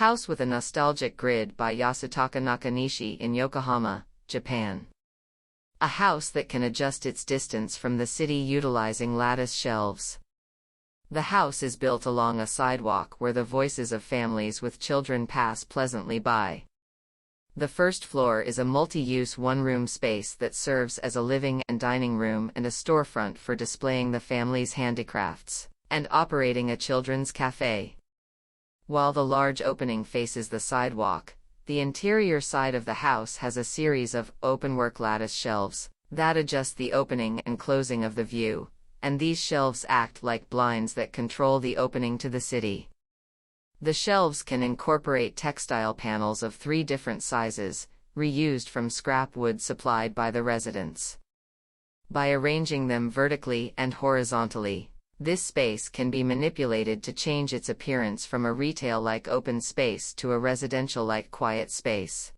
House with a Nostalgic Grid by Yasutaka Nakanishi in Yokohama, Japan. A house that can adjust its distance from the city utilizing lattice shelves. The house is built along a sidewalk where the voices of families with children pass pleasantly by. The first floor is a multi-use one-room space that serves as a living and dining room and a storefront for displaying the family's handicrafts, and operating a children's café. While the large opening faces the sidewalk, the interior side of the house has a series of openwork lattice shelves that adjust the opening and closing of the view, and these shelves act like blinds that control the opening to the city. The shelves can incorporate textile panels of 3 different sizes, reused from scrap wood supplied by the residents. By arranging them vertically and horizontally, this space can be manipulated to change its appearance from a retail-like open space to a residential-like quiet space.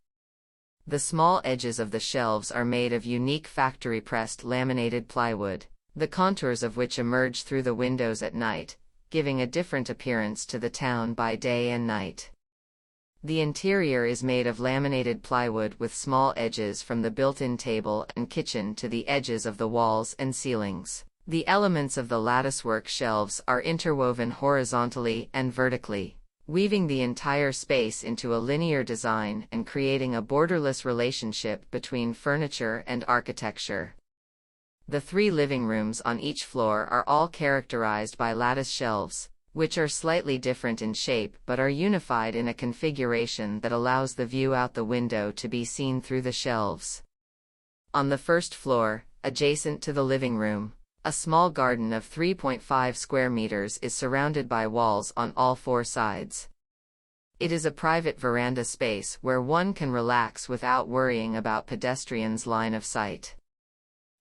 The small edges of the shelves are made of unique factory-pressed laminated plywood, the contours of which emerge through the windows at night, giving a different appearance to the town by day and night. The interior is made of laminated plywood with small edges from the built-in table and kitchen to the edges of the walls and ceilings. The elements of the latticework shelves are interwoven horizontally and vertically, weaving the entire space into a linear design and creating a borderless relationship between furniture and architecture. The 3 living rooms on each floor are all characterized by lattice shelves, which are slightly different in shape but are unified in a configuration that allows the view out the window to be seen through the shelves. On the first floor, adjacent to the living room, a small garden of 3.5 square meters is surrounded by walls on all 4 sides. It is a private veranda space where one can relax without worrying about pedestrians' line of sight.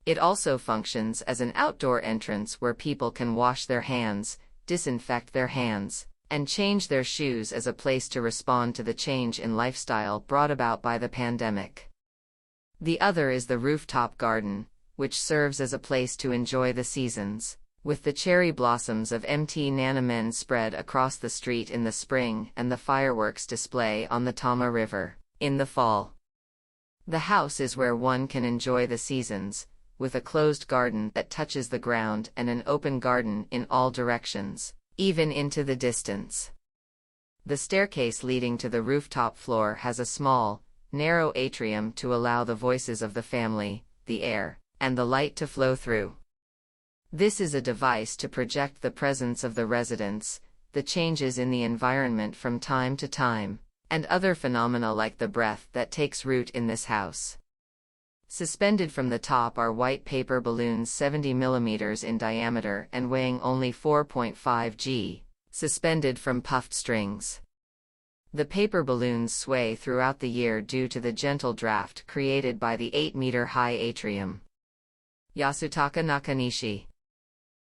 It also functions as an outdoor entrance where people can wash their hands, disinfect their hands, and change their shoes as a place to respond to the change in lifestyle brought about by the pandemic. The other is the rooftop garden, which serves as a place to enjoy the seasons, with the cherry blossoms of Mt. Nanamen spread across the street in the spring and the fireworks display on the Tama River in the fall. The house is where one can enjoy the seasons, with a closed garden that touches the ground and an open garden in all directions, even into the distance. The staircase leading to the rooftop floor has a small, narrow atrium to allow the voices of the family, the air, and the light to flow through. This is a device to project the presence of the residents, the changes in the environment from time to time, and other phenomena like the breath that takes root in this house. Suspended from the top are white paper balloons 70 mm in diameter and weighing only 4.5 g, suspended from puffed strings. The paper balloons sway throughout the year due to the gentle draft created by the 8-meter-high atrium. Yasutaka Nakanishi.